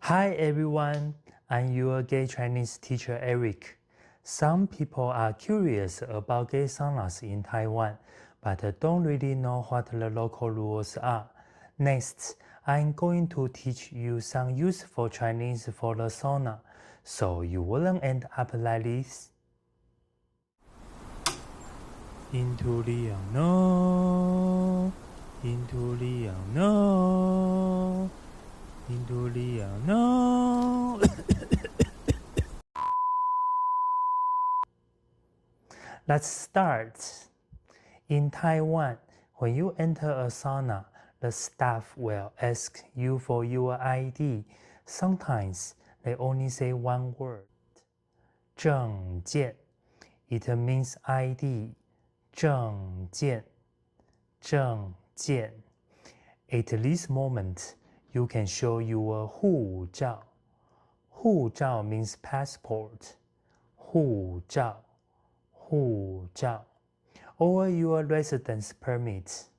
Hi everyone, I'm your gay Chinese teacher Eric. Some people are curious about gay saunas in Taiwan, but don't really know what the local rules are. Next, I'm going to teach you some useful Chinese for the sauna, so you wouldn't end up like this. Into the unknown, into the unknown, into the unknown. Let's start. In Taiwan, when you enter a sauna, the staff will ask you for your ID. Sometimes they only say one word. 证件. It means ID. 证件. 证件. At this moment, you can show your 护照. 护照 means passport. 护照. 护照. Or your residence permit.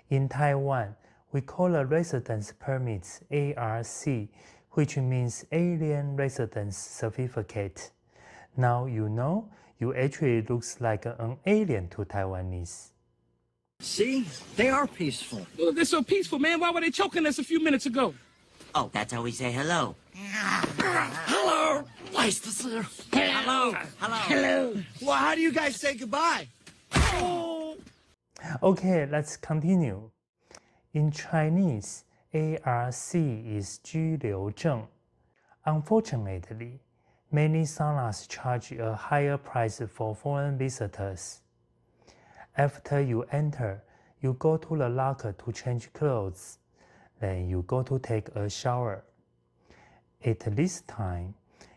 In Taiwan, we call a residence permit ARC, which means Alien Residence Certificate. Now you know you actually looks like an alien to Taiwanese. See? They are peaceful. Well, if they're so peaceful, man, why were they choking us a few minutes ago? Oh, that's how we say hello. Hello! Nice to see you. Hello. Hello. Hello. Well, how do you guys say goodbye? Okay, let's continue. In Chinese, ARC is 居留证. Unfortunately, many saunas charge a higher price for foreign visitors. After you enter, you go to the locker to change clothes. Then you go to take a shower. At this time,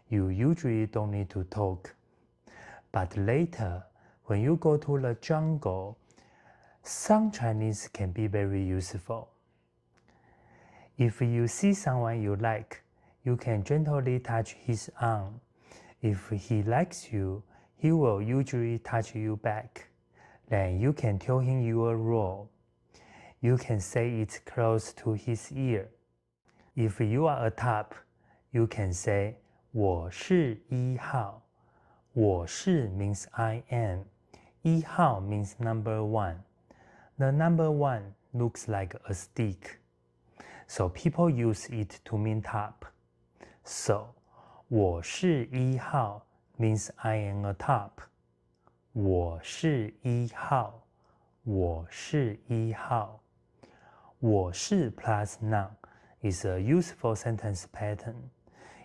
you usually don't need to talk. But later, when you go to the jungle, some Chinese can be very useful. If you see someone you like, you can gently touch his arm. If he likes you, he will usually touch you back. Then you can tell him your role. You can say it close to his ear. If you are a top, you can say 我是一号. 我是 means I am. 一号 means number one. The number one looks like a stick. So people use it to mean top. So 我是一号 means I am a top. 我是一号. 我是一号. 我是 plus noun is a useful sentence pattern.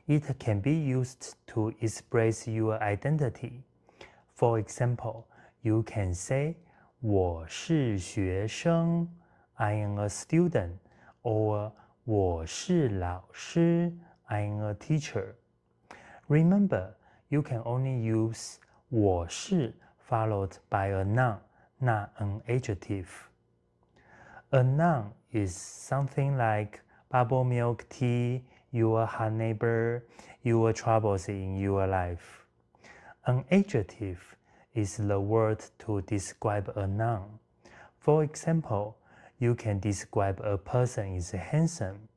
It can be used to express your identity. For example, you can say 我是学生 I am a student, or 我是老师 I am a teacher. Remember, you can only use 我是 followed by a noun, not an adjective. A noun is something like bubble milk tea, your hot neighbor, your troubles in your life. An adjective is the word to describe a noun. For example, you can describe a person is handsome.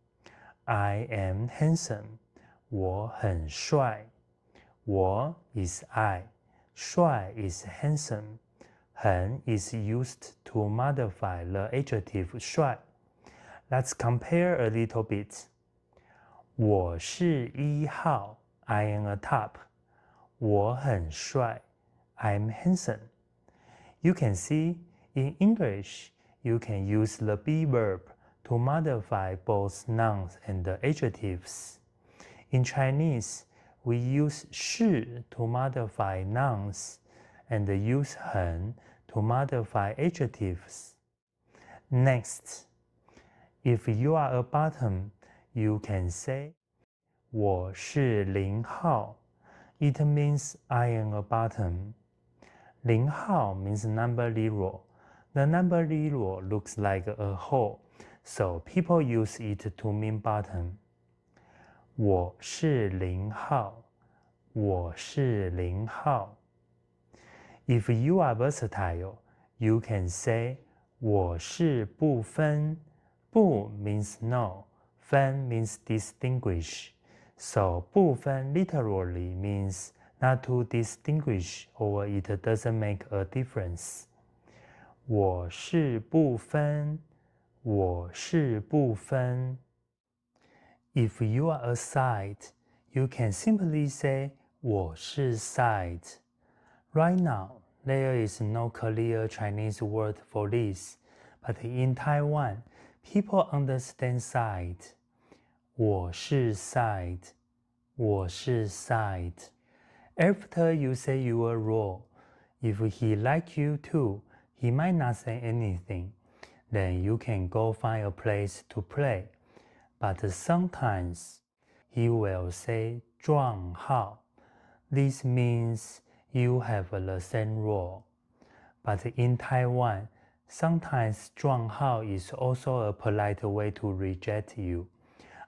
I am handsome. 我很帅. 我 is I. 帅 is handsome. 很 is used to modify the adjective 帅. Let's compare a little bit. 我是一号 I am a top. 我很帅 I'm handsome. You can see, in English, you can use the be verb to modify both nouns and adjectives. In Chinese, we use 是 to modify nouns and use 很 to modify adjectives. Next, if you are a bottom, you can say 我是零号. It means I am a bottom. 零号 means number 0. The number 0 looks like a hole, so people use it to mean bottom. 我是零号. 我是零号. If you are versatile, you can say 我是不分. 不 means no. 分 means distinguish. So 不分 literally means not to distinguish or it doesn't make a difference. 我是不分，我是不分。If you are a side, you can simply say 我是 side. Right now, there is no clear Chinese word for this, but in Taiwan, people understand side. 我是 side. 我是 side. After you say your role, if he like you too, he might not say anything. Then you can go find a place to play. But sometimes he will say 撞号. This means you have the same role. But in Taiwan, sometimes 撞号 is also a polite way to reject you.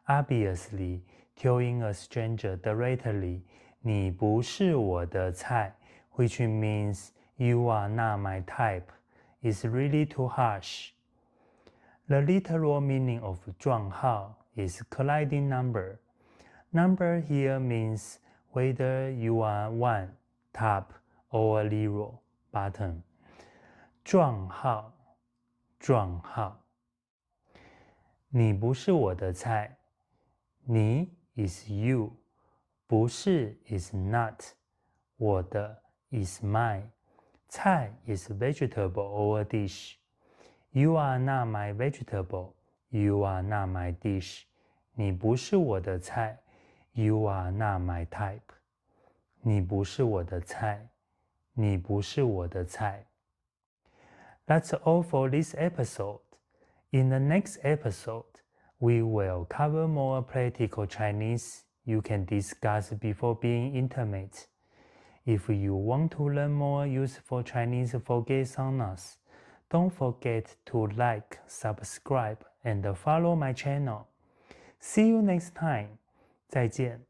Obviously, telling a stranger directly, 你不是我的菜, which means you are not my type, is really too harsh. The literal meaning of 撞号 is colliding number. Number here means whether you are 1, top, or 0, bottom. 撞号, 撞号。你不是我的菜，你 is you, 不是 is not, 我的 is mine, 菜 is vegetable or dish. You are not my vegetable, you are not my dish. 你不是我的菜 You are not my type. 你不是我的菜，你不是我的菜。That's all for this episode. In the next episode, we will cover more practical Chinese you can discuss before being intimate. If you want to learn more useful Chinese for gay saunas, don't forget to like, subscribe, and follow my channel. See you next time. 再见。